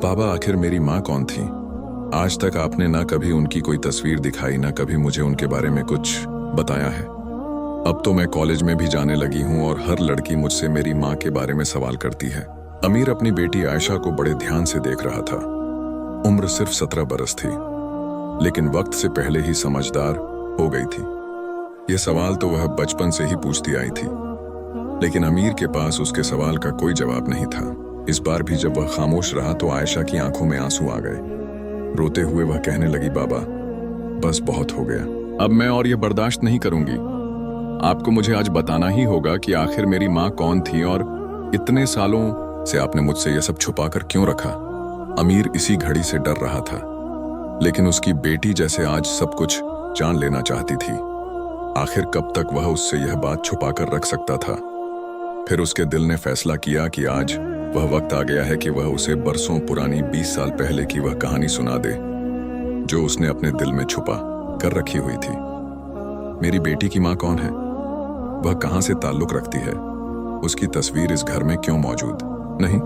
बाबा, आखिर मेरी माँ कौन थी? आज तक आपने ना कभी उनकी कोई तस्वीर दिखाई, ना कभी मुझे उनके बारे में कुछ बताया है। अब तो मैं कॉलेज में भी जाने लगी हूँ और हर लड़की मुझसे मेरी माँ के बारे में सवाल करती है। अमीर अपनी बेटी आयशा को बड़े ध्यान से देख रहा था। उम्र सिर्फ 17 बरस थी, लेकिन वक्त से पहले ही समझदार हो गई थी। ये सवाल तो वह बचपन से ही पूछती आई थी, लेकिन अमीर के पास उसके सवाल का कोई जवाब नहीं था। इस बार भी जब वह खामोश रहा तो आयशा की आंखों में आंसू आ गए। रोते हुए वह कहने लगी, बाबा बस बहुत हो गया, अब मैं और ये बर्दाश्त नहीं करूंगी। आपको मुझे आज बताना ही होगा कि आखिर मेरी माँ कौन थी और इतने सालों से आपने मुझसे ये सब छुपा कर क्यों रखा। अमीर इसी घड़ी से डर रहा था, लेकिन उसकी बेटी जैसे आज सब कुछ जान लेना चाहती थी। आखिर कब तक वह उससे यह बात छुपा कर रख सकता था। फिर उसके दिल ने फैसला किया कि आज वह वक्त आ गया है कि वह उसे बरसों पुरानी 20 साल पहले की वह कहानी सुना दे जो उसने अपने दिल में छुपा कर रखी हुई थी। मेरी बेटी की माँ कौन है? वह कहाँ से ताल्लुक रखती है? उसकी तस्वीर इस घर में क्यों मौजूद नहीं?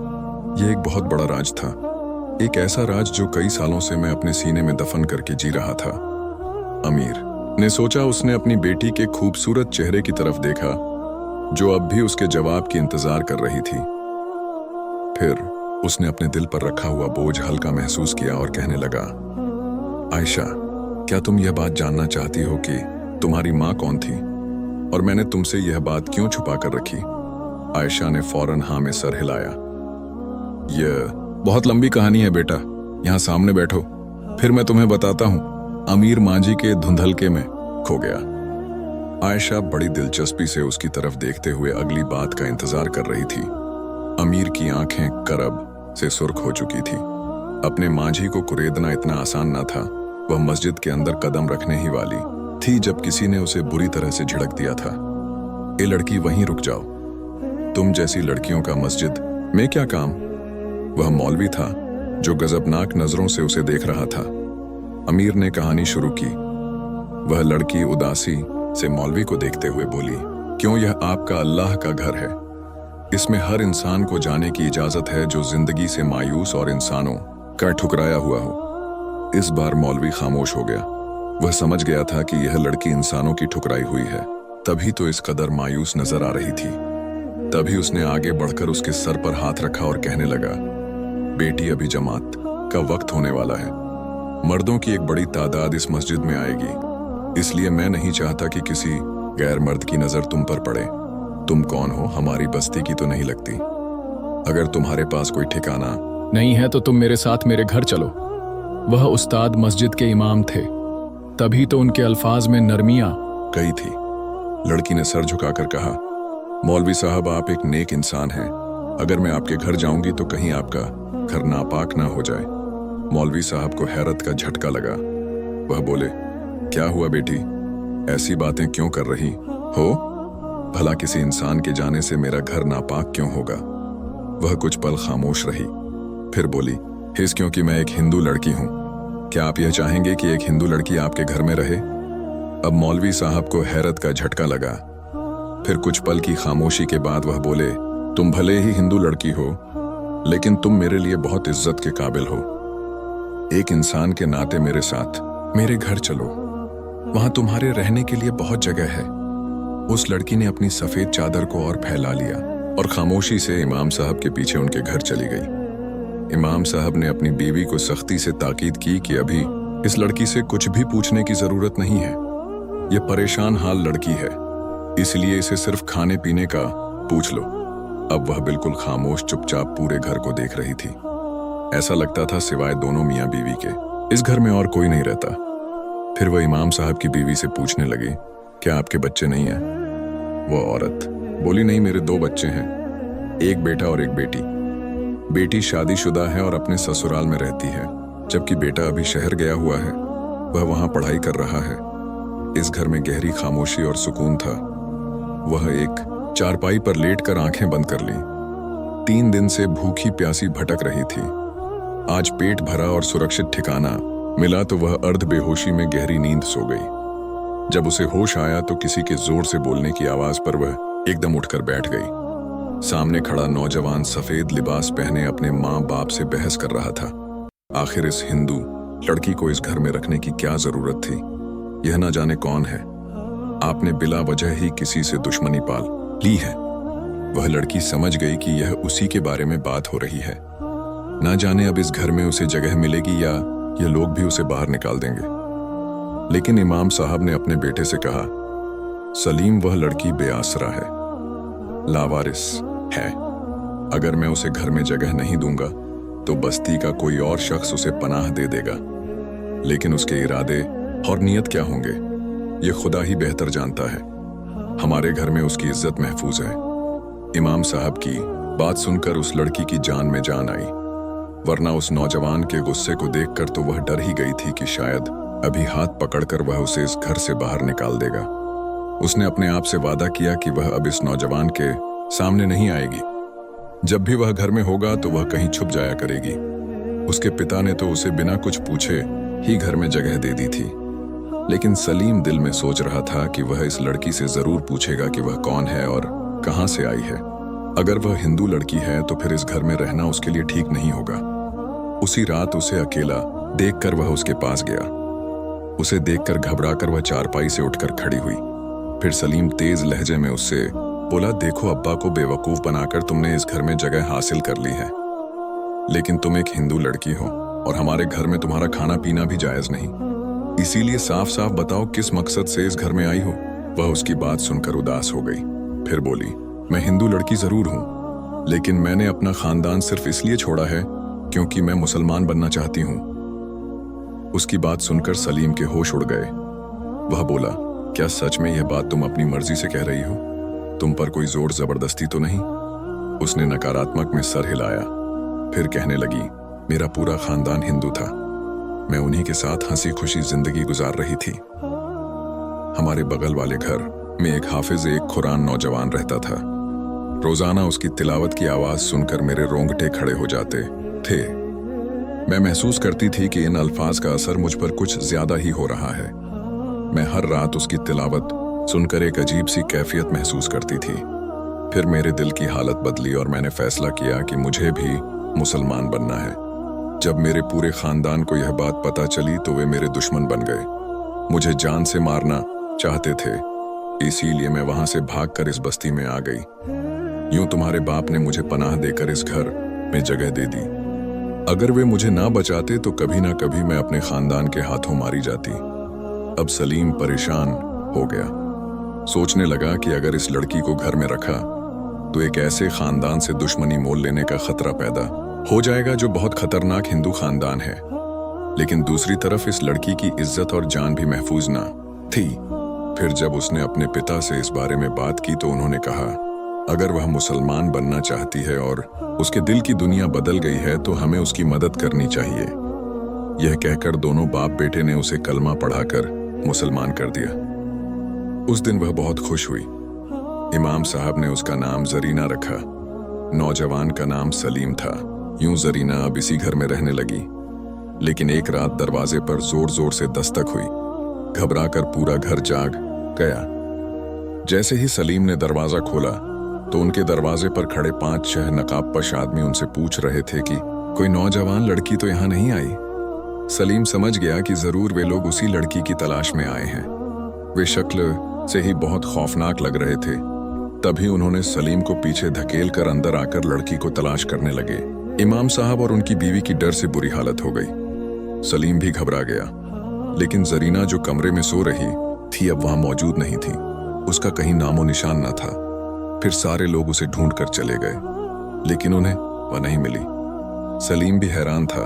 यह एक बहुत बड़ा राज था, एक ऐसा राज जो कई सालों से मैं अपने सीने में दफन करके जी रहा था। अमीर ने सोचा। उसने अपनी बेटी के खूबसूरत चेहरे की तरफ देखा जो अब भी उसके जवाब की इंतजार कर रही थी। फिर उसने अपने दिल पर रखा हुआ बोझ हल्का महसूस किया और कहने लगा, आयशा, क्या तुम यह बात जानना चाहती हो कि तुम्हारी माँ कौन थी और मैंने तुमसे यह बात क्यों छुपा कर रखी? आयशा ने फौरन हाँ में सर हिलाया। यह बहुत लंबी कहानी है बेटा, यहाँ सामने बैठो, फिर मैं तुम्हें बताता हूँ। अमीर मांझी के धुंधलके में खो गया। आयशा बड़ी दिलचस्पी से उसकी तरफ देखते हुए अगली बात का इंतजार कर रही थी। अमीर की आंखें करब से सुर्ख हो चुकी थी। अपने मांझी को कुरेदना इतना आसान न था। वह मस्जिद के अंदर कदम रखने ही वाली थी जब किसी ने उसे बुरी तरह से झिड़क दिया था। ए लड़की, वहीं रुक जाओ, तुम जैसी लड़कियों का मस्जिद में क्या काम? वह मौलवी था जो गजबनाक नजरों से उसे देख रहा था। अमीर ने कहानी शुरू की। वह लड़की उदासी से मौलवी को देखते हुए बोली, क्यों, यह आपका अल्लाह का घर है। इसमें हर इंसान को जाने की इजाजत है जो जिंदगी से मायूस और इंसानों का ठुकराया हुआ हो। इस बार मौलवी खामोश हो गया। वह समझ गया था कि यह लड़की इंसानों की ठुकराई हुई है, तभी तो इस कदर मायूस नजर आ रही थी। तभी उसने आगे बढ़कर उसके सर पर हाथ रखा और कहने लगा, बेटी, अभी जमात का वक्त होने वाला है। मर्दों की एक बड़ी तादाद इस मस्जिद में आएगी, इसलिए मैं नहीं चाहता कि किसी गैर मर्द की नजर तुम पर पड़े। तुम कौन हो? हमारी बस्ती की तो नहीं लगती। अगर तुम्हारे पास कोई ठिकाना नहीं है तो तुम मेरे साथ मेरे घर चलो। वह उस्ताद मस्जिद के इमाम थे, तभी तो उनके अल्फाज में नरमियां गई थी। लड़की ने सर झुकाकर कहा, मौलवी साहब, आप एक नेक इंसान हैं। अगर मैं आपके घर जाऊंगी तो कहीं आपका घर नापाक ना हो जाए। मौलवी साहब को हैरत का झटका लगा। वह बोले, क्या हुआ बेटी, ऐसी बातें क्यों कर रही हो? भला किसी इंसान के जाने से मेरा घर नापाक क्यों होगा? वह कुछ पल खामोश रही, फिर बोली, हिस क्योंकि मैं एक हिंदू लड़की हूं। क्या आप यह चाहेंगे कि एक हिंदू लड़की आपके घर में रहे? अब मौलवी साहब को हैरत का झटका लगा। फिर कुछ पल की खामोशी के बाद वह बोले, तुम भले ही हिंदू लड़की हो, लेकिन तुम मेरे लिए बहुत इज्जत के काबिल हो। एक इंसान के नाते मेरे साथ मेरे घर चलो, वहां तुम्हारे रहने के लिए बहुत जगह है। उस लड़की ने अपनी सफेद चादर को और फैला लिया और खामोशी से इमाम साहब के पीछे उनके घर चली गई। इमाम साहब ने अपनी बीवी को सख्ती से ताकीद की कि अभी इस लड़की से कुछ भी पूछने की जरूरत नहीं है। यह परेशान हाल लड़की है, इसलिए इसे सिर्फ खाने पीने का पूछ लो। अब वह बिल्कुल खामोश चुपचाप पूरे घर को देख रही थी। ऐसा लगता था सिवाय दोनों मियाँ बीवी के इस घर में और कोई नहीं रहता। फिर वह इमाम साहब की बीवी से पूछने लगी, क्या आपके बच्चे नहीं हैं? वो औरत बोली, नहीं, मेरे 2 बच्चे हैं, एक बेटा और एक बेटी। बेटी शादीशुदा है और अपने ससुराल में रहती है, जबकि बेटा अभी शहर गया हुआ है। वह वहां पढ़ाई कर रहा है। इस घर में गहरी खामोशी और सुकून था। वह एक चारपाई पर लेटकर आंखें बंद कर ली। 3 दिन से भूखी प्यासी भटक रही थी। आज पेट भरा और सुरक्षित ठिकाना मिला तो वह अर्ध बेहोशी में गहरी नींद सो गई। जब उसे होश आया तो किसी के जोर से बोलने की आवाज पर वह एकदम उठकर बैठ गई। सामने खड़ा नौजवान सफेद लिबास पहने अपने माँ बाप से बहस कर रहा था। आखिर इस हिंदू लड़की को इस घर में रखने की क्या जरूरत थी? यह ना जाने कौन है। आपने बिला वजह ही किसी से दुश्मनी पाल ली है। वह लड़की समझ गई कि यह उसी के बारे में बात हो रही है। ना जाने अब इस घर में उसे जगह मिलेगी या ये लोग भी उसे बाहर निकाल देंगे। लेकिन इमाम साहब ने अपने बेटे से कहा, सलीम वह लड़की बेआसरा है, लावारिस है। अगर मैं उसे घर में जगह नहीं दूंगा तो बस्ती का कोई और शख्स उसे पनाह दे देगा। लेकिन उसके इरादे और नियत क्या होंगे ये खुदा ही बेहतर जानता है। हमारे घर में उसकी इज्जत महफूज है। इमाम साहब की बात सुनकर उस लड़की की जान में जान आई, वरना उस नौजवान के गुस्से को देखकर तो वह डर ही गई थी कि शायद अभी हाथ पकड़कर वह उसे इस घर से बाहर निकाल देगा। उसने अपने आप से वादा किया कि वह अब इस नौजवान के सामने नहीं आएगी। जब भी वह घर में होगा तो वह कहीं छुप जाया करेगी। उसके पिता ने तो उसे बिना कुछ पूछे ही घर में जगह दे दी थी। लेकिन सलीम दिल में सोच रहा था कि वह इस लड़की से जरूर पूछेगा कि वह कौन है और कहां से आई है। अगर वह हिंदू लड़की है तो फिर इस घर में रहना उसके लिए ठीक नहीं होगा। उसी रात उसे अकेला देखकर वह उसके पास गया। उसे देखकर घबराकर वह चारपाई से उठकर खड़ी हुई। फिर सलीम तेज लहजे में उससे बोला, देखो अब्बा को बेवकूफ बनाकर तुमने इस घर में जगह हासिल कर ली है, लेकिन तुम एक हिंदू लड़की हो और हमारे घर में तुम्हारा खाना पीना भी जायज नहीं। इसीलिए साफ साफ बताओ किस मकसद से इस घर में आई हो। वह उसकी बात सुनकर उदास हो गई। फिर बोली, मैं हिंदू लड़की जरूर हूं, लेकिन मैंने अपना खानदान सिर्फ इसलिए छोड़ा है क्योंकि मैं मुसलमान बनना चाहती हूं। उसकी बात सुनकर सलीम के होश उड़ गए। वह बोला, क्या सच में यह बात तुम अपनी मर्जी से कह रही हो? तुम पर कोई जोर जबरदस्ती तो नहीं? उसने नकारात्मक में सर हिलाया। फिर कहने लगी, मेरा पूरा खानदान हिंदू था। मैं उन्हीं के साथ हंसी खुशी जिंदगी गुजार रही थी। हमारे बगल वाले घर में एक हाफिज एक कुरान नौजवान रहता था। रोजाना उसकी तिलावत की आवाज सुनकर मेरे रोंगटे खड़े हो जाते थे। मैं महसूस करती थी कि इन अल्फाज का असर मुझ पर कुछ ज्यादा ही हो रहा है। मैं हर रात उसकी तिलावत सुनकर एक अजीब सी कैफियत महसूस करती थी। फिर मेरे दिल की हालत बदली और मैंने फैसला किया कि मुझे भी मुसलमान बनना है। जब मेरे पूरे खानदान को यह बात पता चली तो वे मेरे दुश्मन बन गए, मुझे जान से मारना चाहते थे। इसीलिए मैं वहां से भागकर इस बस्ती में आ गई। यूं तुम्हारे बाप ने मुझे पनाह देकर इस घर में जगह दे दी। अगर वे मुझे ना बचाते तो कभी ना कभी मैं अपने खानदान के हाथों मारी जाती। अब सलीम परेशान हो गया। सोचने लगा कि अगर इस लड़की को घर में रखा तो एक ऐसे खानदान से दुश्मनी मोल लेने का खतरा पैदा हो जाएगा जो बहुत खतरनाक हिंदू खानदान है। लेकिन दूसरी तरफ इस लड़की की इज्जत और जान भी महफूज ना थी। फिर जब उसने अपने पिता से इस बारे में बात की तो उन्होंने कहा, अगर वह मुसलमान बनना चाहती है और उसके दिल की दुनिया बदल गई है तो हमें उसकी मदद करनी चाहिए। यह कहकर दोनों बाप बेटे ने उसे कलमा पढ़ाकर मुसलमान कर दिया। उस दिन वह बहुत खुश हुई। इमाम साहब ने उसका नाम जरीना रखा। नौजवान का नाम सलीम था। यूं जरीना अब इसी घर में रहने लगी। लेकिन एक रात दरवाजे पर जोर जोर से दस्तक हुई। घबराकर पूरा घर जाग गया। जैसे ही सलीम ने दरवाजा खोला तो उनके दरवाजे पर खड़े 5-6 नकाबपोश आदमी उनसे पूछ रहे थे कि कोई नौजवान लड़की तो यहाँ नहीं आई। सलीम समझ गया कि जरूर वे लोग उसी लड़की की तलाश में आए हैं। वे शक्ल से ही बहुत खौफनाक लग रहे थे। तभी उन्होंने सलीम को पीछे धकेल कर अंदर आकर लड़की को तलाश करने लगे। इमाम साहब और उनकी बीवी की डर से बुरी हालत हो गई। सलीम भी घबरा गया। लेकिन जरीना जो कमरे में सो रही थी अब वहां मौजूद नहीं थी। उसका कहीं नामो निशान न था। फिर सारे लोग उसे ढूंढ कर चले गए, लेकिन उन्हें वह नहीं मिली। सलीम भी हैरान था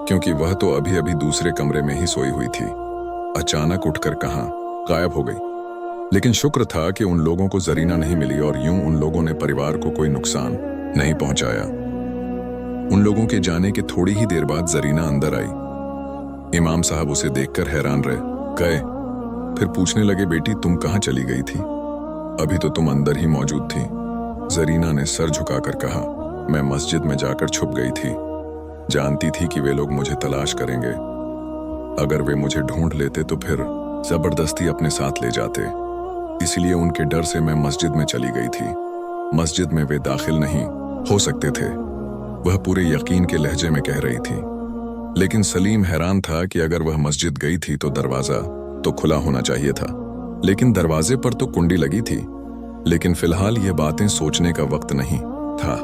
क्योंकि वह तो अभी अभी दूसरे कमरे में ही सोई हुई थी। अचानक उठकर कहां गायब हो गई। लेकिन शुक्र था कि उन लोगों को जरीना नहीं मिली और यूं उन लोगों ने परिवार को कोई नुकसान नहीं पहुंचाया। उन लोगों के जाने के थोड़ी ही देर बाद जरीना अंदर आई। इमाम साहब उसे देखकर हैरान रह गए। फिर पूछने लगे, बेटी तुम कहां चली गई थी? अभी तो तुम अंदर ही मौजूद थी। जरीना ने सर झुकाकर कहा, मैं मस्जिद में जाकर छुप गई थी। जानती थी कि वे लोग मुझे तलाश करेंगे। अगर वे मुझे ढूंढ लेते तो फिर जबरदस्ती अपने साथ ले जाते। इसलिए उनके डर से मैं मस्जिद में चली गई थी। मस्जिद में वे दाखिल नहीं हो सकते थे। वह पूरे यकीन के लहजे में कह रही थी। लेकिन सलीम हैरान था कि अगर वह मस्जिद गई थी तो दरवाजा तो खुला होना चाहिए था, लेकिन दरवाजे पर तो कुंडी लगी थी। लेकिन फिलहाल ये बातें सोचने का वक्त नहीं था।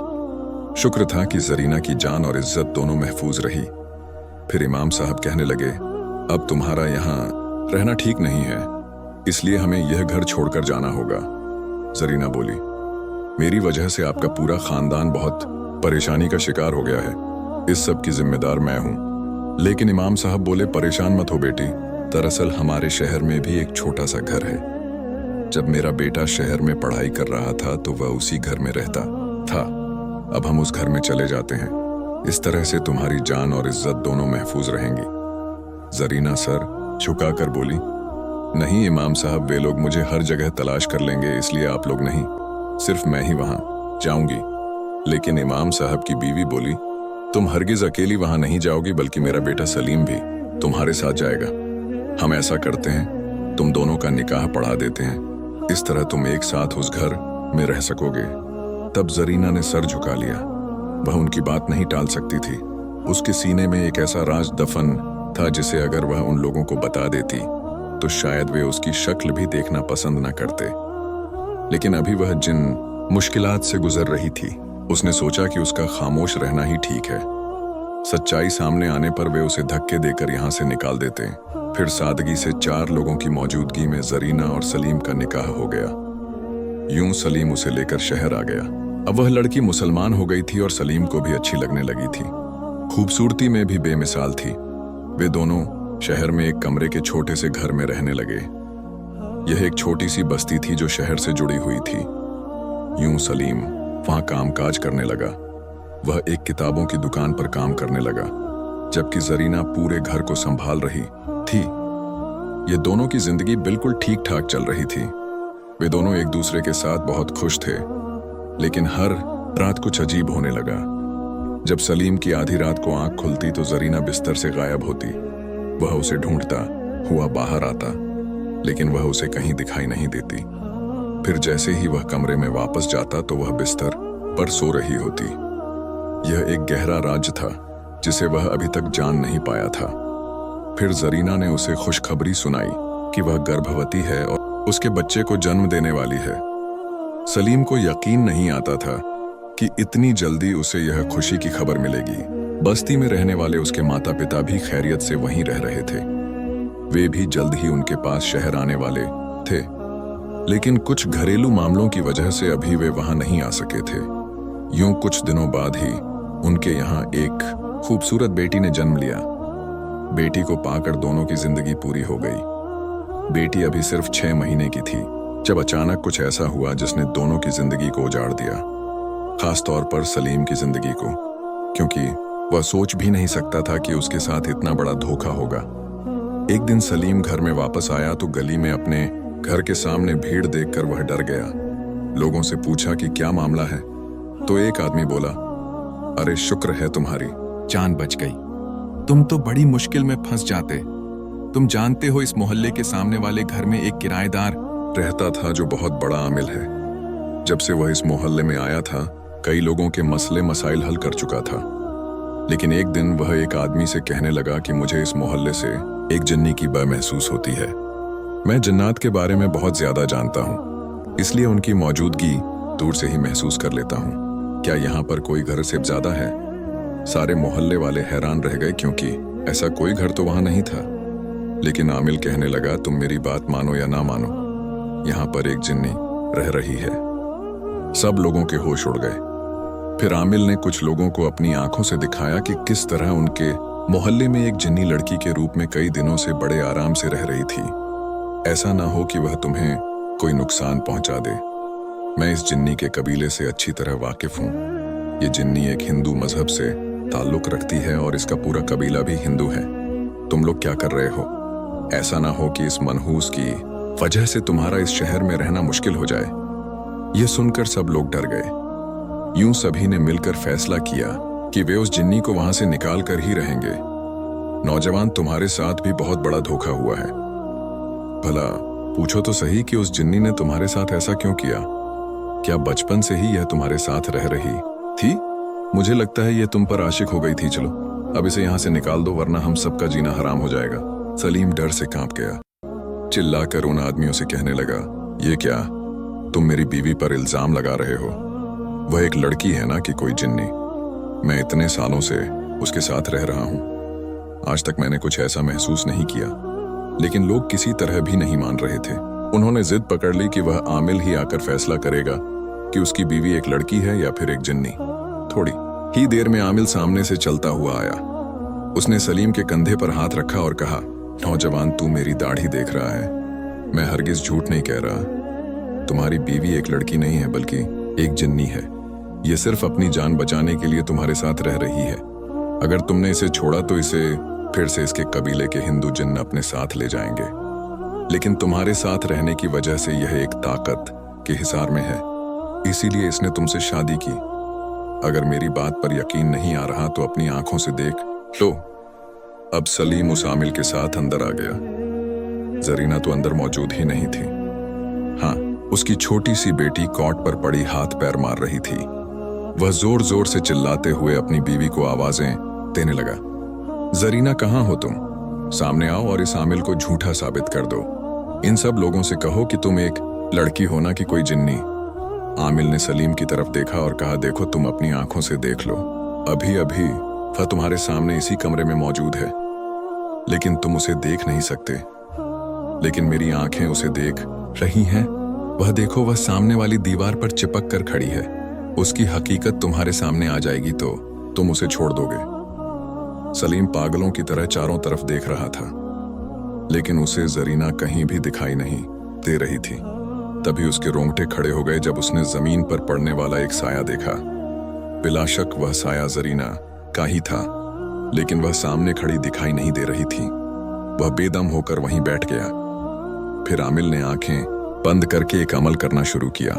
शुक्र था कि जरीना की जान और इज्जत दोनों महफूज रही। फिर इमाम साहब कहने लगे, अब तुम्हारा यहाँ रहना ठीक नहीं है, इसलिए हमें यह घर छोड़कर जाना होगा। जरीना बोली, मेरी वजह से आपका पूरा खानदान बहुत परेशानी का शिकार हो गया है, इस सब की जिम्मेदार मैं हूं। लेकिन इमाम साहब बोले, परेशान मत हो बेटी, दरअसल हमारे शहर में भी एक छोटा सा घर है। जब मेरा बेटा शहर में पढ़ाई कर रहा था तो वह उसी घर में रहता था। अब हम उस घर में चले जाते हैं, इस तरह से तुम्हारी जान और इज्जत दोनों महफूज रहेंगी। जरीना सर झुकाकर बोली, नहीं इमाम साहब, वे लोग मुझे हर जगह तलाश कर लेंगे, इसलिए आप लोग नहीं, सिर्फ मैं ही वहां जाऊंगी। लेकिन इमाम साहब की बीवी बोली, तुम हरगिज अकेली वहां नहीं जाओगी, बल्कि मेरा बेटा सलीम भी तुम्हारे साथ जाएगा। हम ऐसा करते हैं, तुम दोनों का निकाह पढ़ा देते हैं, इस तरह तुम एक साथ उस घर में रह सकोगे। तब जरीना ने सर झुका लिया। वह उनकी बात नहीं टाल सकती थी। उसके सीने में एक ऐसा राज दफन था जिसे अगर वह उन लोगों को बता देती तो शायद वे उसकी शक्ल भी देखना पसंद न करते। लेकिन अभी वह जिन मुश्किलात से गुजर रही थी, उसने सोचा कि उसका खामोश रहना ही ठीक है। सच्चाई सामने आने पर वे उसे धक्के देकर यहाँ से निकाल देते। फिर सादगी से 4 लोगों की मौजूदगी में जरीना और सलीम का निकाह हो गया। यूं सलीम उसे लेकर शहर आ गया। अब वह लड़की मुसलमान हो गई थी और सलीम को भी अच्छी लगने लगी थी। खूबसूरती में भी बेमिसाल थी। वे दोनों शहर में एक कमरे के छोटे से घर में रहने लगे। यह एक छोटी सी बस्ती थी जो शहर से जुड़ी हुई थी। यूं सलीम वहां कामकाज करने लगा। वह एक किताबों की दुकान पर काम करने लगा, जबकि जरीना पूरे घर को संभाल रही थी। ये दोनों की जिंदगी बिल्कुल ठीक ठाक चल रही थी। वे दोनों एक दूसरे के साथ बहुत खुश थे। लेकिन हर रात कुछ अजीब होने लगा। जब सलीम की आधी रात को आंख खुलती तो जरीना बिस्तर से गायब होती। वह उसे ढूंढता हुआ बाहर आता, लेकिन वह उसे कहीं दिखाई नहीं देती। फिर जैसे ही वह कमरे में वापस जाता तो वह बिस्तर पर सो रही होती। यह एक गहरा राज था जिसे वह अभी तक जान नहीं पाया था। फिर जरीना ने उसे खुशखबरी सुनाई कि वह गर्भवती है और उसके बच्चे को जन्म देने वाली है। सलीम को यकीन नहीं आता था कि इतनी जल्दी उसे यह खुशी की खबर मिलेगी। बस्ती में रहने वाले उसके माता पिता भी खैरियत से वहीं रह रहे थे। वे भी जल्द ही उनके पास शहर आने वाले थे, लेकिन कुछ घरेलू मामलों की वजह से अभी वे वहां नहीं आ सके थे। यूं कुछ दिनों बाद ही उनके यहाँ एक खूबसूरत बेटी ने जन्म लिया। बेटी को पाकर दोनों की जिंदगी पूरी हो गई। बेटी अभी सिर्फ 6 महीने की थी जब अचानक कुछ ऐसा हुआ जिसने दोनों की जिंदगी को उजाड़ दिया, खास तौर पर सलीम की जिंदगी को, क्योंकि वह सोच भी नहीं सकता था कि उसके साथ इतना बड़ा धोखा होगा। एक दिन सलीम घर में वापस आया तो गली में अपने घर के सामने भीड़ देखकर वह डर गया। लोगों से पूछा कि क्या मामला है, तो एक आदमी बोला, अरे शुक्र है तुम्हारी जान बच गई, तुम तो बड़ी मुश्किल में फंस जाते। तुम जानते हो इस मोहल्ले के सामने वाले घर में एक किराएदार रहता था जो बहुत बड़ा आमिल है। जब से वह इस मोहल्ले में आया था कई लोगों के मसले मसाइल हल कर चुका था। लेकिन एक दिन वह एक आदमी से कहने लगा कि मुझे इस मोहल्ले से एक जिन्नी की बय महसूस होती है। मैं जिन्नात के बारे में बहुत ज्यादा जानता हूँ, इसलिए उनकी मौजूदगी दूर से ही महसूस कर लेता हूँ। क्या यहाँ पर कोई घर सिर्फ ज्यादा है? सारे मोहल्ले वाले हैरान रह गए क्योंकि ऐसा कोई घर तो वहां नहीं था। लेकिन आमिल कहने लगा, तुम मेरी बात मानो या ना मानो, यहाँ पर एक जिन्नी रह रही है। सब लोगों के होश उड़ गए। फिर आमिल ने कुछ लोगों को अपनी आंखों से दिखाया कि किस तरह उनके मोहल्ले में एक जिन्नी लड़की के रूप में कई दिनों से बड़े आराम से रह रही थी। ऐसा ना हो कि वह तुम्हें कोई नुकसान पहुंचा दे। मैं इस जिन्नी के कबीले से अच्छी तरह वाकिफ हूँ। ये जिन्नी एक हिंदू मजहब से ताल्लुक रखती है और इसका पूरा कबीला भी हिंदू है। तुम लोग क्या कर रहे हो? ऐसा ना हो कि इस मनहूस की वजह से तुम्हारा इस शहर में रहना मुश्किल हो जाए। यह सुनकर सब लोग डर गए। यूं सभी ने मिलकर फैसला किया कि वे उस जिन्नी को वहां से निकाल कर ही रहेंगे। नौजवान, तुम्हारे साथ भी बहुत बड़ा धोखा हुआ है। भला पूछो तो सही कि उस जिन्नी ने तुम्हारे साथ ऐसा क्यों किया? क्या बचपन से ही यह तुम्हारे साथ रह रही थी? मुझे लगता है यह तुम पर आशिक हो गई थी। चलो अब इसे यहाँ से निकाल दो, वरना हम सबका जीना हराम हो जाएगा। सलीम डर से कांप गया। चिल्लाकर उन आदमियों से कहने लगा, ये क्या, तुम मेरी बीवी पर इल्जाम लगा रहे हो? वह एक लड़की है ना कि कोई जिन्नी? मैं इतने सालों से उसके साथ रह रहा हूं। आज तक मैंने कुछ ऐसा महसूस नहीं किया, लेकिन लोग किसी तरह भी नहीं मान रहे थे। उन्होंने जिद पकड़ ली कि वह आमिल ही आकर फैसला करेगा कि उसकी बीवी एक लड़की है या फिर एक जिन्नी। थोड़ी ही देर में आमिल सामने से चलता हुआ आया। उसने सलीम के कंधे पर हाथ रखा और कहा, नौजवान, तू मेरी दाढ़ी देख रहा है। मैं हरगिज झूठ नहीं कह रहा। तुम्हारी बीवी एक लड़की नहीं है बल्कि एक जिन्नी है। ये सिर्फ अपनी जान बचाने के लिए तुम्हारे साथ रह रही है। अगर तुमने इसे छोड़ा तो इसे फिर से इसके कबीले के हिंदू जिन्न अपने साथ ले जाएंगे। लेकिन तुम्हारे साथ रहने की वजह से यह एक ताकत के हिसार में है, इसीलिए इसने तुमसे शादी की। अगर मेरी बात पर यकीन नहीं आ रहा तो अपनी आंखों से देख लो। अब सलीम उस आमिल के साथ अंदर आ गया। जरीना तो अंदर मौजूद ही नहीं थी। हाँ, उसकी छोटी सी बेटी कॉट पर पड़ी हाथ पैर मार रही थी। वह जोर जोर से चिल्लाते हुए अपनी बीवी को आवाजें देने लगा, जरीना, कहाँ हो तुम? सामने आओ और इस आमिल को झूठा साबित कर दो। इन सब लोगों से कहो कि तुम एक लड़की हो ना कि कोई जिन्नी। आमिल ने सलीम की तरफ देखा और कहा, देखो, तुम अपनी आंखों से देख लो। अभी अभी वह तुम्हारे सामने इसी कमरे में मौजूद है, लेकिन तुम उसे देख नहीं सकते। लेकिन मेरी आंखें उसे देख रही हैं। वह देखो, वह सामने वाली दीवार पर चिपक कर खड़ी है। उसकी हकीकत तुम्हारे सामने आ जाएगी तो तुम उसे छोड़ दोगे। सलीम पागलों की तरह चारों तरफ देख रहा था, लेकिन उसे जरीना कहीं भी दिखाई नहीं दे रही थी। तभी उसके रोंगटे खड़े हो गए जब उसने जमीन पर पड़ने वाला एक साया देखा। बिला शक वह साया जरीना का ही था, लेकिन वह सामने खड़ी दिखाई नहीं दे रही थी। वह बेदम होकर वहीं बैठ गया। फिर आमिल ने आंखें बंद करके एक अमल करना शुरू किया।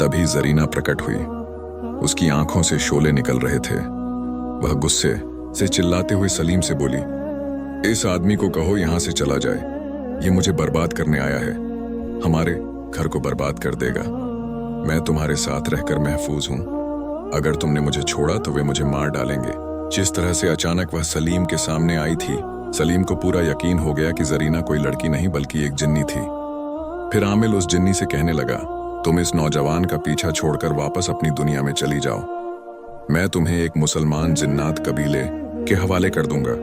तभी जरीना प्रकट हुई। उसकी आंखों से शोले निकल रहे थे। वह गुस्से से चिल्लाते हुए सलीम से बोली, इस आदमी को कहो यहां से चला जाए। ये मुझे बर्बाद करने आया है, हमारे घर को बर्बाद कर देगा। मैं तुम्हारे साथ रहकर महफूज हूं। अगर तुमने मुझे छोड़ा तो वे मुझे मार डालेंगे। जिस तरह से अचानक वह सलीम के सामने आई थी, सलीम को पूरा यकीन हो गया कि जरीना कोई लड़की नहीं बल्कि एक जिन्नी थी। फिर आमिल उस जिन्नी से कहने लगा, तुम इस नौजवान का पीछा छोड़कर वापस अपनी दुनिया में चली जाओ। मैं तुम्हें एक मुसलमान जिन्नात कबीले के हवाले कर दूंगा।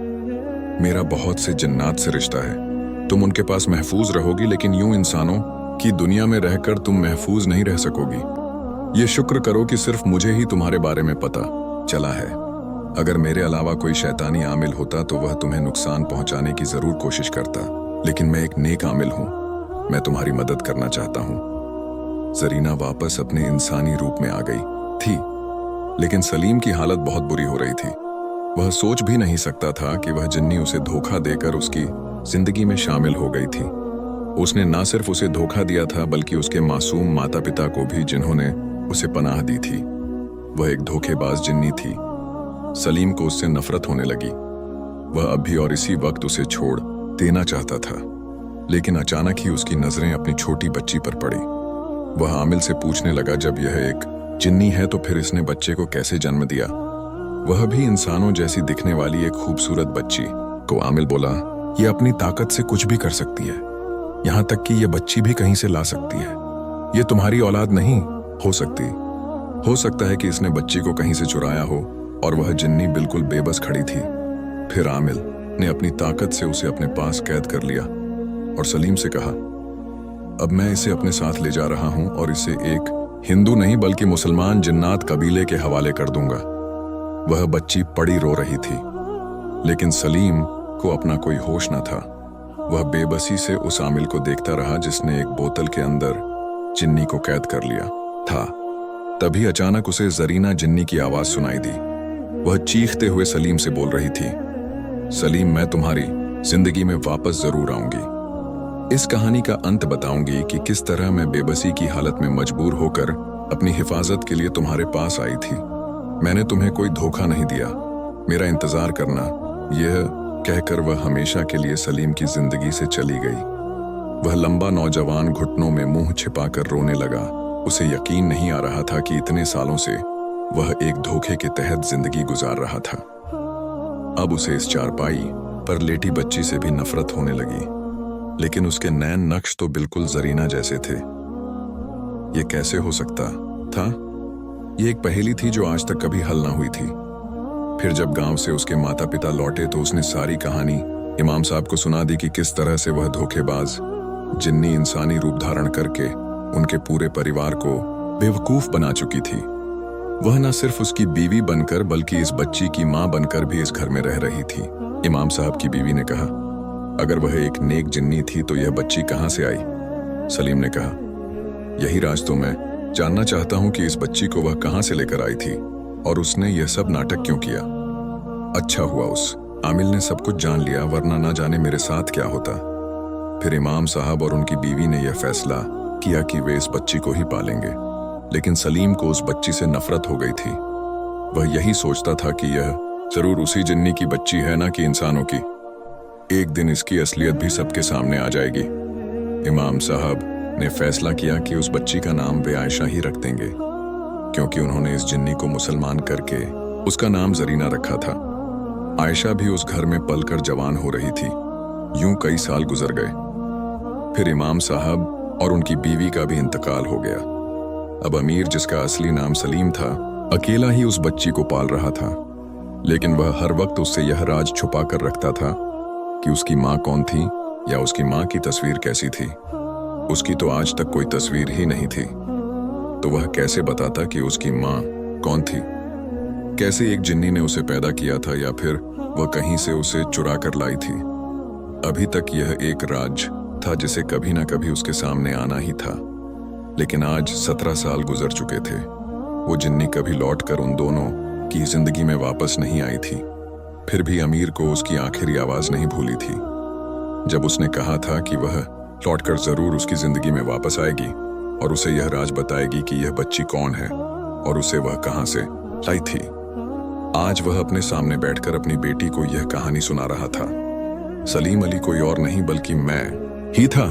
मेरा बहुत से जिन्नात से रिश्ता है। तुम उनके पास महफूज रहोगी, लेकिन यूं इंसानों की दुनिया में रहकर तुम महफूज नहीं रह सकोगी। ये शुक्र करो कि सिर्फ मुझे ही तुम्हारे बारे में पता चला है। अगर मेरे अलावा कोई शैतानी आमिल होता तो वह तुम्हें नुकसान पहुंचाने की जरूर कोशिश करता, लेकिन मैं एक नेक आमिल हूं। मैं तुम्हारी मदद करना चाहता हूं। जरीना वापस अपने इंसानी रूप में आ गई थी, लेकिन सलीम की हालत बहुत बुरी हो रही थी। वह सोच भी नहीं सकता था कि वह जिन्नी उसे धोखा देकर उसकी जिंदगी में शामिल हो गई थी। उसने ना सिर्फ उसे धोखा दिया था, बल्कि उसके मासूम माता पिता को भी, जिन्होंने उसे पनाह दी थी। वह एक धोखेबाज जिन्नी थी। सलीम को उससे नफरत होने लगी। वह अभी और इसी वक्त उसे छोड़ देना चाहता था, लेकिन अचानक ही उसकी नजरें अपनी छोटी बच्ची पर पड़ी। वह आमिल से पूछने लगा, जब यह एक जिन्नी है तो फिर इसने बच्चे को कैसे जन्म दिया? वह भी इंसानों जैसी दिखने वाली एक खूबसूरत बच्ची को। आमिल बोला, यह अपनी ताकत से कुछ भी कर सकती है, यहां तक कि यह बच्ची भी कहीं से ला सकती है। यह तुम्हारी औलाद नहीं हो सकती। हो सकता है कि इसने बच्ची को कहीं से चुराया हो। और वह जिन्नी बिल्कुल बेबस खड़ी थी। फिर आमिल ने अपनी ताकत से उसे अपने पास कैद कर लिया और सलीम से कहा, अब मैं इसे अपने साथ ले जा रहा हूं और इसे एक हिंदू नहीं बल्कि मुसलमान जिन्नात कबीले के हवाले कर दूंगा। वह बच्ची पड़ी रो रही थी, लेकिन सलीम को अपना कोई होश न था। वह बेबसी से उस आमिल को देखता रहा जिसने एक बोतल के अंदर जिन्नी को कैद कर लिया था। तभी अचानक उसे जरीना जिन्नी की आवाज सुनाई दी। वह चीखते हुए सलीम से बोल रही थी, सलीम, मैं तुम्हारी जिंदगी में वापस जरूर आऊंगी। इस कहानी का अंत बताऊंगी कि किस तरह मैं बेबसी की हालत में मजबूर होकर अपनी हिफाजत के लिए तुम्हारे पास आई थी। मैंने तुम्हें कोई धोखा नहीं दिया। मेरा इंतजार करना। यह कहकर वह हमेशा के लिए सलीम की जिंदगी से चली गई। वह लंबा नौजवान घुटनों में मुंह छिपाकर रोने लगा उसे यकीन नहीं आ रहा था कि इतने सालों से वह एक धोखे के तहत जिंदगी गुजार रहा था। अब उसे इस चारपाई पर लेटी बच्ची से भी नफरत होने लगी, लेकिन उसके नैन नक्श तो बिल्कुल जरीना जैसे थे। ये कैसे हो सकता था? ये एक पहेली थी जो आज तक कभी हल ना हुई थी। फिर जब गांव से उसके माता पिता लौटे तो उसने सारी कहानी इमाम साहब को सुना दी कि किस तरह से वह धोखेबाज जिन्नी इंसानी रूप धारण करके उनके पूरे परिवार को बेवकूफ बना चुकी थी। वह न सिर्फ उसकी बीवी बनकर बल्कि इस बच्ची की मां बनकर भी इस घर में रह रही थी। इमाम साहब की बीवी ने कहा, अगर वह एक नेक जिन्नी थी तो यह बच्ची कहां से आई? सलीम ने कहा, यही राज तो मैं जानना चाहता हूं कि इस बच्ची को वह कहां से लेकर आई थी और उसने यह सब नाटक क्यों किया। अच्छा हुआ उस आमिल ने सब कुछ जान लिया, वरना ना जाने मेरे साथ क्या होता। फिर इमाम साहब और उनकी बीवी ने यह फैसला किया कि वे इस बच्ची को ही पालेंगे। लेकिन सलीम को उस बच्ची से नफरत हो गई थी। वह यही सोचता था कि यह जरूर उसी जिन्नी की बच्ची है, ना कि इंसानों की। एक दिन इसकी असलियत भी सबके सामने आ जाएगी। इमाम साहब ने फैसला किया कि उस बच्ची का नाम वे आयशा ही रख देंगे, क्योंकि उन्होंने इस जिन्नी को मुसलमान करके उसका नाम जरीना रखा था। आयशा भी उस घर में पलकर जवान हो रही थी। यूं कई साल गुजर गए। फिर इमाम साहब और उनकी बीवी का भी इंतकाल हो गया। अब अमीर, जिसका असली नाम सलीम था, अकेला ही उस बच्ची को पाल रहा था। लेकिन वह हर वक्त उससे यह राज छुपा कर रखता था कि उसकी माँ कौन थी या उसकी माँ की तस्वीर कैसी थी। उसकी तो आज तक कोई तस्वीर ही नहीं थी, तो वह कैसे बताता कि उसकी माँ कौन थी? कैसे एक जिन्नी ने उसे पैदा किया था, या फिर वह कहीं से उसे चुरा कर लाई थी? अभी तक यह एक राज था जिसे कभी ना कभी उसके सामने आना ही था। लेकिन आज 17 साल गुजर चुके थे। वो जिन्नी कभी लौटकर उन दोनों की जिंदगी में वापस नहीं आई थी। फिर भी अमीर को उसकी आखिरी आवाज नहीं भूली थी, जब उसने कहा था कि वह लौटकर जरूर उसकी जिंदगी में वापस आएगी और उसे यह राज बताएगी कि यह बच्ची कौन है और उसे वह कहां से लाई थी। आज वह अपने सामने बैठकर अपनी बेटी को यह कहानी सुना रहा था। सलीम अली कोई और नहीं बल्कि मैं ही था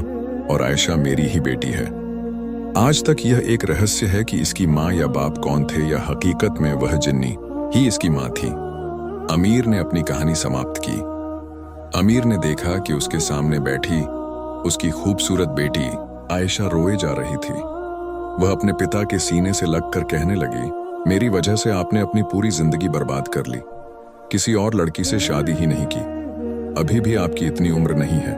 और आयशा मेरी ही बेटी है। आज तक यह एक रहस्य है कि इसकी माँ या बाप कौन थे, या हकीकत में वह जिन्नी ही इसकी माँ थी। अमीर ने अपनी कहानी समाप्त की। अमीर ने देखा कि उसके सामने बैठी उसकी खूबसूरत बेटी आयशा रोए जा रही थी। वह अपने पिता के सीने से लगकर कहने लगी, मेरी वजह से आपने अपनी पूरी जिंदगी बर्बाद कर ली। किसी और लड़की से शादी ही नहीं की। अभी भी आपकी इतनी उम्र नहीं है,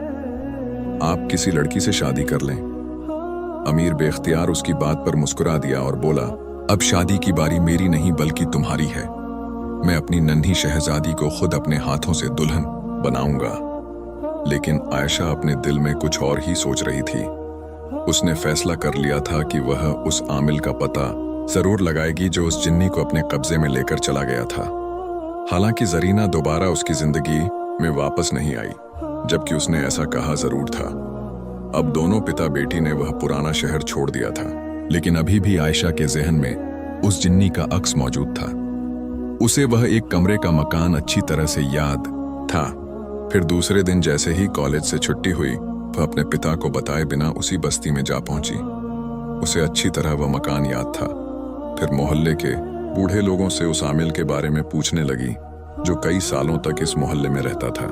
आप किसी लड़की से शादी कर लें। अमीर बेख्तियार उसकी बात पर मुस्कुरा दिया और बोला, अब शादी की बारी मेरी नहीं बल्कि तुम्हारी है। मैं अपनी नन्ही शहजादी को खुद अपने हाथों से दुल्हन बनाऊंगा। लेकिन आयशा अपने दिल में कुछ और ही सोच रही थी। उसने फैसला कर लिया था कि वह उस आमिल का पता जरूर लगाएगी जो उस जिन्नी को अपने कब्जे में लेकर चला गया था। हालांकि जरीना दोबारा उसकी जिंदगी में वापस नहीं आई, जबकि उसने ऐसा कहा जरूर था। अब दोनों पिता बेटी ने वह पुराना शहर छोड़ दिया था, लेकिन अभी भी आयशा के जहन में उस जिन्नी का अक्स मौजूद था। उसे वह एक कमरे का मकान अच्छी तरह से याद था। फिर दूसरे दिन जैसे ही कॉलेज से छुट्टी हुई, वह अपने पिता को बताए बिना उसी बस्ती में जा पहुंची। उसे अच्छी तरह वह मकान याद था। फिर मोहल्ले के बूढ़े लोगों से उस आमिल के बारे में पूछने लगी, जो कई सालों तक इस मोहल्ले में रहता था।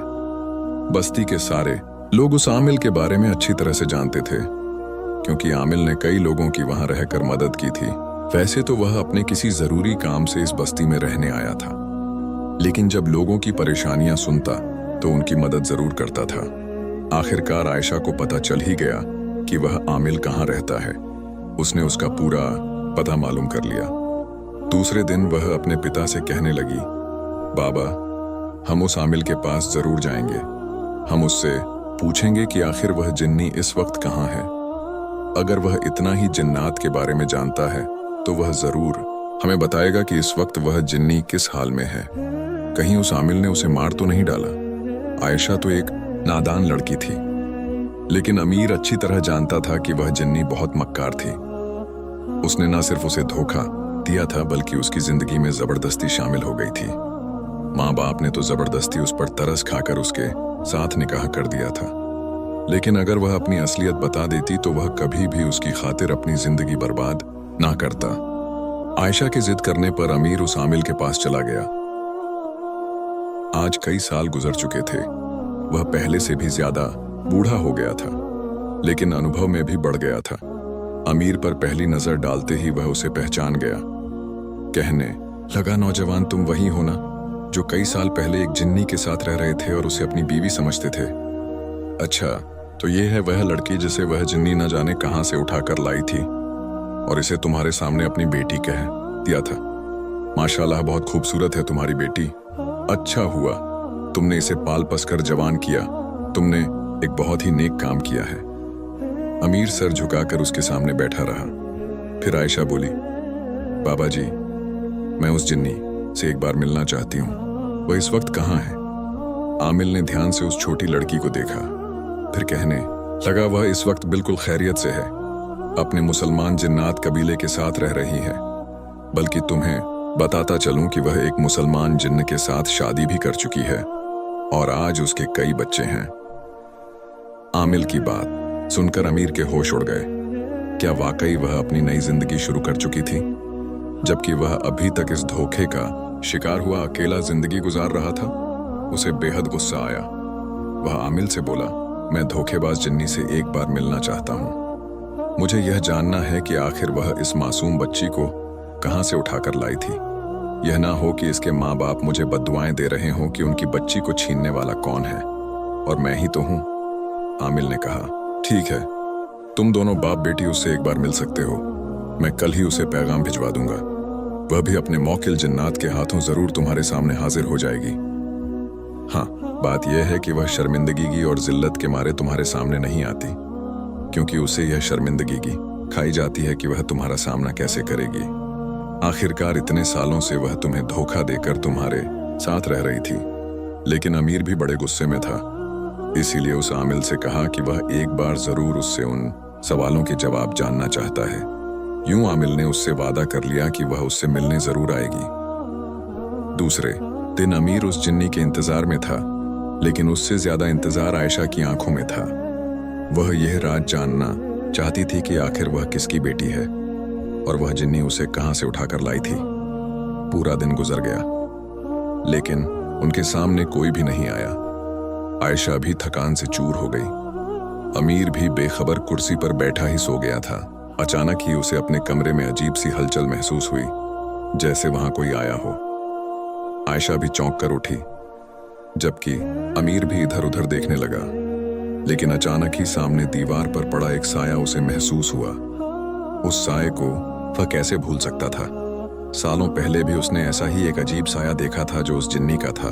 बस्ती के सारे लोग उस आमिल के बारे में अच्छी तरह से जानते थे, क्योंकि आमिल ने कई लोगों की वहां रहकर मदद की थी। वैसे तो वह अपने किसी जरूरी काम से इस बस्ती में रहने आया था, लेकिन जब लोगों की परेशानियां सुनता तो उनकी मदद जरूर करता था। आखिरकार आयशा को पता चल ही गया कि वह आमिल कहाँ रहता है। उसने उसका पूरा पता मालूम कर लिया। दूसरे दिन वह अपने पिता से कहने लगी, बाबा, हम उस आमिल के पास जरूर जाएंगे। हम उससे पूछेंगे कि आखिर वह जिन्नी इस वक्त कहाँ है। अगर वह इतना ही जिन्नात के बारे में जानता है तो वह जरूर हमें बताएगा कि इस वक्त वह जिन्नी किस हाल में है। कहीं उस आमिल ने उसे मार तो नहीं डाला। आयशा तो एक नादान लड़की थी, लेकिन अमीर अच्छी तरह जानता था कि वह जिन्नी बहुत मक्कार थी। उसने न सिर्फ उसे धोखा दिया था बल्कि उसकी जिंदगी में जबरदस्ती शामिल हो गई थी। माँ बाप ने तो जबरदस्ती उस पर तरस खाकर उसके साथ निकाह कर दिया था। लेकिन अगर वह अपनी असलियत बता देती तो वह कभी भी उसकी खातिर अपनी जिंदगी बर्बाद ना करता। आयशा के जिद करने पर अमीर उस आमिल के पास चला गया। आज कई साल गुजर चुके थे। वह पहले से भी ज्यादा बूढ़ा हो गया था, लेकिन अनुभव में भी बढ़ गया था। अमीर पर पहली नजर डालते ही वह उसे पहचान गया। कहने लगा, नौजवान, तुम वही हो ना जो कई साल पहले एक जिन्नी के साथ रह रहे थे और उसे अपनी बीवी समझते थे? अच्छा, तो ये है वह लड़की जिसे वह जिन्नी न जाने कहां से उठाकर लाई थी और इसे तुम्हारे सामने अपनी बेटी कह दिया था। माशाल्लाह, बहुत खूबसूरत है तुम्हारी बेटी। अच्छा हुआ तुमने इसे पाल पस कर जवान किया। तुमने एक बहुत ही नेक काम किया है। अमीर सर झुकाकर उसके सामने बैठा रहा। फिर आयशा बोली, बाबा जी, मैं उस जिन्नी से एक बार मिलना चाहती हूँ। वह इस वक्त कहाँ है? आमिल ने ध्यान से उस छोटी लड़की को देखा, फिर कहने लगा, वह इस वक्त बिल्कुल खैरियत से है। अपने मुसलमान जिन्नात कबीले के साथ रह रही है। बल्कि तुम्हें बताता चलूं कि वह एक मुसलमान जिन्न के साथ शादी भी कर चुकी है और आज उसके कई बच्चे हैं। आमिल की बात सुनकर अमीर के होश उड़ गए। क्या वाकई वह अपनी नई जिंदगी शुरू कर चुकी थी, जबकि वह अभी तक इस धोखे का शिकार हुआ अकेला जिंदगी गुजार रहा था? उसे बेहद गुस्सा आया। वह आमिल से बोला, मैं धोखेबाज जिन्नी से एक बार मिलना चाहता हूँ। मुझे यह जानना है कि आखिर वह इस मासूम बच्ची को कहाँ से उठाकर लाई थी। यह ना हो कि इसके माँ बाप मुझे बद्दुआएं दे रहे हों कि उनकी बच्ची को छीनने वाला कौन है, और मैं ही तो हूँ। आमिल ने कहा, ठीक है, तुम दोनों बाप बेटी उससे एक बार मिल सकते हो। मैं कल ही उसे पैगाम भिजवा दूंगा। वह भी अपने मौकिल जिन्नात के हाथों जरूर तुम्हारे सामने हाजिर हो जाएगी। हाँ, बात यह है कि वह शर्मिंदगी की और जिल्लत के मारे तुम्हारे सामने नहीं आती, क्योंकि उसे यह शर्मिंदगी की खाई जाती है कि वह तुम्हारा सामना कैसे करेगी। आखिरकार इतने सालों से वह तुम्हें धोखा देकर तुम्हारे साथ रह रही थी। लेकिन अमीर भी बड़े गुस्से में था, इसीलिए उस आमिल से कहा कि वह एक बार जरूर उससे उन सवालों के जवाब जानना चाहता है। यूं आमिल ने उससे वादा कर लिया कि वह उससे मिलने जरूर आएगी। दूसरे दिन अमीर उस जिन्नी के इंतजार में था, लेकिन उससे ज्यादा इंतजार आयशा की आंखों में था। वह यह राज जानना चाहती थी कि आखिर वह किसकी बेटी है और वह जिन्नी उसे कहां से उठाकर लाई थी। पूरा दिन गुजर गया, लेकिन उनके सामने कोई भी नहीं आया। आयशा भी थकान से चूर हो गई। अमीर भी बेखबर कुर्सी पर बैठा ही सो गया था। अचानक ही उसे अपने कमरे में अजीब सी हलचल महसूस हुई, जैसे वहां कोई आया हो। आयशा भी चौंक कर उठी, जबकि अमीर भी इधर उधर देखने लगा। लेकिन अचानक ही सामने दीवार पर पड़ा एक साया उसे महसूस हुआ। उस साये को वह कैसे भूल सकता था? सालों पहले भी उसने ऐसा ही एक अजीब साया देखा था जो उस जिन्नी का था।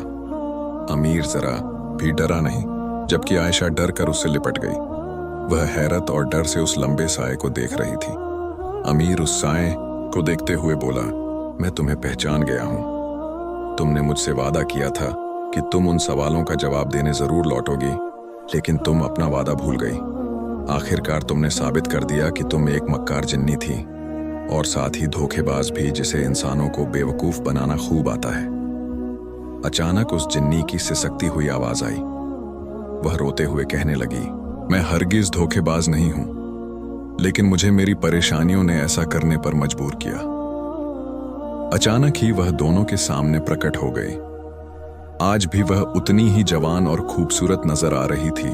अमीर जरा भी डरा नहीं, जबकि आयशा डर कर उससे लिपट गई। वह हैरत और डर से उस लंबे साये को देख रही थी। अमीर उस साये को देखते हुए बोला, मैं तुम्हें पहचान गया हूं। तुमने मुझसे वादा किया था कि तुम उन सवालों का जवाब देने जरूर लौटोगी, लेकिन तुम अपना वादा भूल गई। आखिरकार तुमने साबित कर दिया कि तुम एक मक्कार जिन्नी थी, और साथ ही धोखेबाज भी, जिसे इंसानों को बेवकूफ बनाना खूब आता है। अचानक उस जिन्नी की सिसकती हुई आवाज आई। वह रोते हुए कहने लगी, मैं हरगिज धोखेबाज नहीं हूं, लेकिन मुझे मेरी परेशानियों ने ऐसा करने पर मजबूर किया। अचानक ही वह दोनों के सामने प्रकट हो गई। आज भी वह उतनी ही जवान और खूबसूरत नजर आ रही थी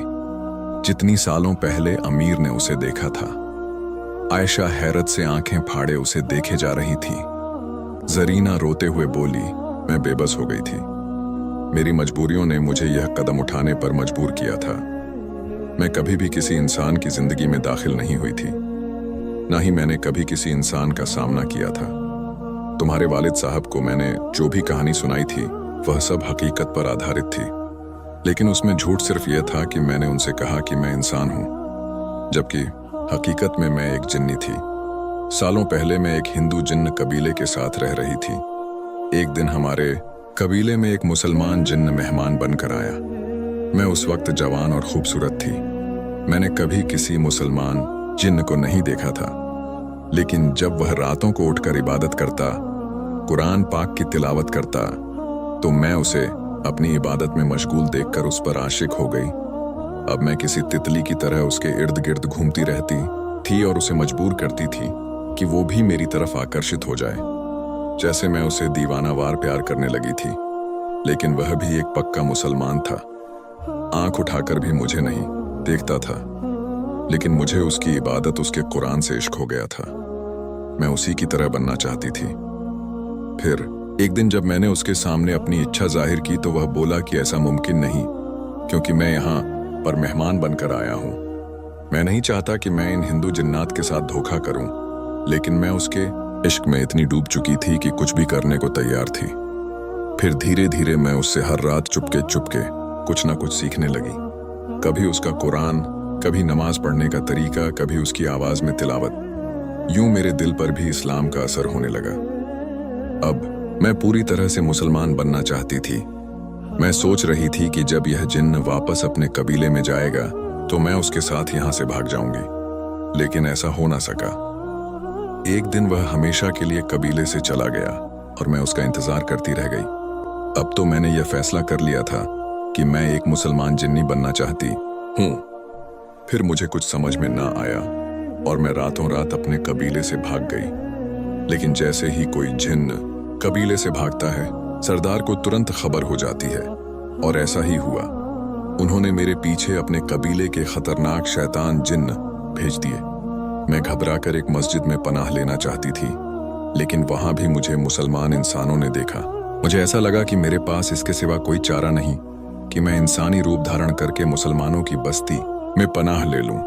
जितनी सालों पहले अमीर ने उसे देखा था। आयशा हैरत से आंखें फाड़े उसे देखे जा रही थी। जरीना रोते हुए बोली, मैं बेबस हो गई थी। मेरी मजबूरियों ने मुझे यह कदम उठाने पर मजबूर किया था। मैं कभी भी किसी इंसान की जिंदगी में दाखिल नहीं हुई थी, ना ही मैंने कभी किसी इंसान का सामना किया था। तुम्हारे वालिद साहब को मैंने जो भी कहानी सुनाई थी वह सब हकीकत पर आधारित थी, लेकिन उसमें झूठ सिर्फ यह था कि मैंने उनसे कहा कि मैं इंसान हूं, जबकि हकीकत में मैं एक जिन्नी थी। सालों पहले मैं एक हिंदू जिन्न कबीले के साथ रह रही थी। एक दिन हमारे कबीले में एक मुसलमान जिन्न मेहमान बनकर आया। मैं उस वक्त जवान और खूबसूरत थी। मैंने कभी किसी मुसलमान जिन्न को नहीं देखा था, लेकिन जब वह रातों को उठकर इबादत करता, कुरान पाक की तिलावत करता, तो मैं उसे अपनी इबादत में मशगूल देखकर उस पर आशिक हो गई। अब मैं किसी तितली की तरह उसके इर्द गिर्द घूमती रहती थी और उसे मजबूर करती थी कि वो भी मेरी तरफ आकर्षित हो जाए, जैसे मैं उसे दीवानावार प्यार करने लगी थी। लेकिन वह भी एक पक्का मुसलमान था, आंख उठाकर भी मुझे नहीं देखता था, लेकिन मुझे उसकी इबादत, उसके कुरान से इश्क हो गया था। मैं उसी की तरह बनना चाहती थी। फिर एक दिन जब मैंने उसके सामने अपनी इच्छा जाहिर की तो वह बोला कि ऐसा मुमकिन नहीं, क्योंकि मैं यहाँ पर मेहमान बनकर आया हूँ। मैं नहीं चाहता कि मैं इन हिंदू जिन्नात के साथ धोखा करूं, लेकिन मैं उसके इश्क में इतनी डूब चुकी थी कि कुछ भी करने को तैयार थी। फिर धीरे धीरे मैं उससे हर रात चुपके चुपके कुछ ना कुछ सीखने लगी। कभी उसका कुरान, कभी नमाज पढ़ने का तरीका, कभी उसकी आवाज में तिलावत। यूं मेरे दिल पर भी इस्लाम का असर होने लगा। अब मैं पूरी तरह से मुसलमान बनना चाहती थी। मैं सोच रही थी कि जब यह जिन्न वापस अपने कबीले में जाएगा तो मैं उसके साथ यहां से भाग जाऊंगी, लेकिन ऐसा हो ना सका। एक दिन वह हमेशा के लिए कबीले से चला गया और मैं उसका इंतजार करती रह गई। अब तो मैंने यह फैसला कर लिया था कि मैं एक मुसलमान जिन्नी बनना चाहती हूं। फिर मुझे कुछ समझ में ना आया और मैं रातों रात अपने कबीले से भाग गई। लेकिन जैसे ही कोई जिन्न कबीले से भागता है, सरदार को तुरंत खबर हो जाती है, और ऐसा ही हुआ। उन्होंने मेरे पीछे अपने कबीले के खतरनाक शैतान जिन्न भेज दिए। मैं घबराकर एक मस्जिद में पनाह लेना चाहती थी, लेकिन वहां भी मुझे मुसलमान इंसानों ने देखा। मुझे ऐसा लगा कि मेरे पास इसके सिवा कोई चारा नहीं कि मैं इंसानी रूप धारण करके मुसलमानों की बस्ती में पनाह ले लूं।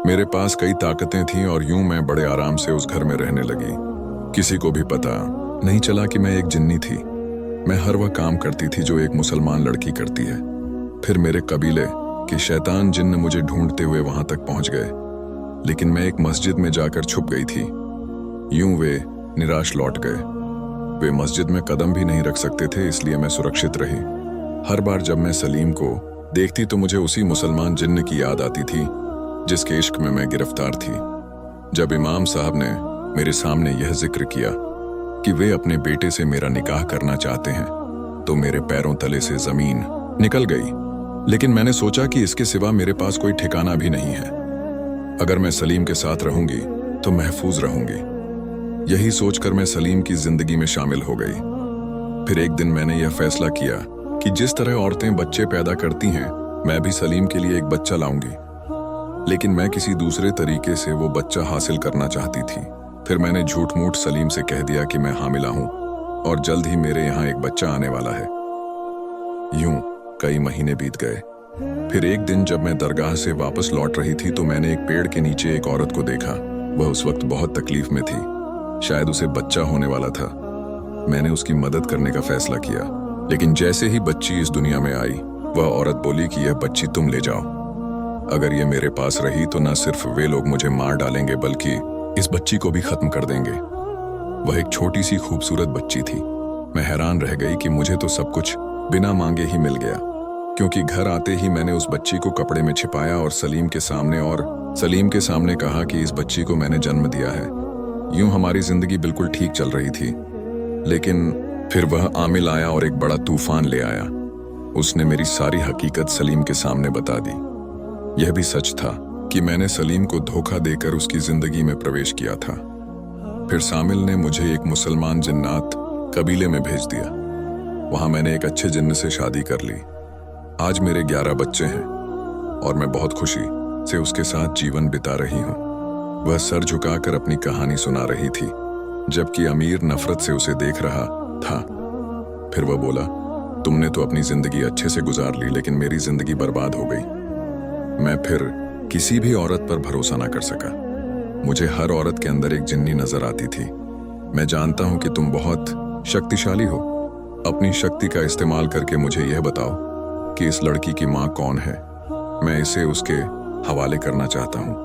मेरे पास कई ताकतें थीं और यूं मैं बड़े आराम से उस घर में रहने लगी। किसी को भी पता नहीं चला कि मैं एक जिन्नी थी। मैं हर वह काम करती थी जो एक मुसलमान लड़की करती है। फिर मेरे कबीले के शैतान जिन्न मुझे ढूंढते हुए वहां तक पहुंच गए, लेकिन मैं एक मस्जिद में जाकर छुप गई थी। यूं वे निराश लौट गए। वे मस्जिद में कदम भी नहीं रख सकते थे, इसलिए मैं सुरक्षित रही। हर बार जब मैं सलीम को देखती तो मुझे उसी मुसलमान जिन्न की याद आती थी जिसके इश्क में मैं गिरफ्तार थी। जब इमाम साहब ने मेरे सामने यह जिक्र किया कि वे अपने बेटे से मेरा निकाह करना चाहते हैं, तो मेरे पैरों तले से जमीन निकल गई। लेकिन मैंने सोचा कि इसके सिवा मेरे पास कोई ठिकाना भी नहीं है। अगर मैं सलीम के साथ रहूंगी तो महफूज रहूंगी। यही सोचकर मैं सलीम की जिंदगी में शामिल हो गई। फिर एक दिन मैंने यह फैसला किया कि जिस तरह औरतें बच्चे पैदा करती हैं, मैं भी सलीम के लिए एक बच्चा लाऊंगी। लेकिन मैं किसी दूसरे तरीके से वो बच्चा हासिल करना चाहती थी। फिर मैंने झूठ मूठ सलीम से कह दिया कि मैं हामिला हूं और जल्द ही मेरे यहाँ एक बच्चा आने वाला है। यूं कई महीने बीत गए। फिर एक दिन जब मैं दरगाह से वापस लौट रही थी तो मैंने एक पेड़ के नीचे एक औरत को देखा। वह उस वक्त बहुत तकलीफ में थी, शायद उसे बच्चा होने वाला था। मैंने उसकी मदद करने का फैसला किया, लेकिन जैसे ही बच्ची इस दुनिया में आई, वह औरत बोली कि यह बच्ची तुम ले जाओ। अगर ये मेरे पास रही तो न सिर्फ वे लोग मुझे मार डालेंगे, बल्कि इस बच्ची को भी खत्म कर देंगे। वह एक छोटी सी खूबसूरत बच्ची थी। मैं हैरान रह गई कि मुझे तो सब कुछ बिना मांगे ही मिल गया, क्योंकि घर आते ही मैंने उस बच्ची को कपड़े में छिपाया और सलीम के सामने कहा कि इस बच्ची को मैंने जन्म दिया है। यूं हमारी जिंदगी बिल्कुल ठीक चल रही थी, लेकिन फिर वह आमिल आया और एक बड़ा तूफान ले आया। उसने मेरी सारी हकीकत सलीम के सामने बता दी। यह भी सच था कि मैंने सलीम को धोखा देकर उसकी जिंदगी में प्रवेश किया था। फिर सामिल ने मुझे एक मुसलमान जिन्नात कबीले में भेज दिया। वहां मैंने एक अच्छे जिन्न से शादी कर ली। आज मेरे 11 बच्चे हैं और मैं बहुत खुशी से उसके साथ जीवन बिता रही हूँ। वह सर झुकाकर अपनी कहानी सुना रही थी, जबकि अमीर नफरत से उसे देख रहा था। फिर वह बोला, तुमने तो अपनी जिंदगी अच्छे से गुजार ली, लेकिन मेरी जिंदगी बर्बाद हो गई। मैं फिर किसी भी औरत पर भरोसा ना कर सका। मुझे हर औरत के अंदर एक जिन्नी नजर आती थी। मैं जानता हूं कि तुम बहुत शक्तिशाली हो। अपनी शक्ति का इस्तेमाल करके मुझे यह बताओ कि इस लड़की की माँ कौन है। मैं इसे उसके हवाले करना चाहता हूँ।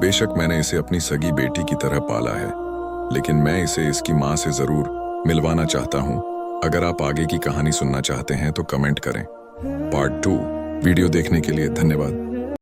बेशक मैंने इसे अपनी सगी बेटी की तरह पाला है, लेकिन मैं इसे इसकी माँ से जरूर मिलवाना चाहता हूँ। अगर आप आगे की कहानी सुनना चाहते हैं तो कमेंट करें। पार्ट 2 वीडियो देखने के लिए धन्यवाद।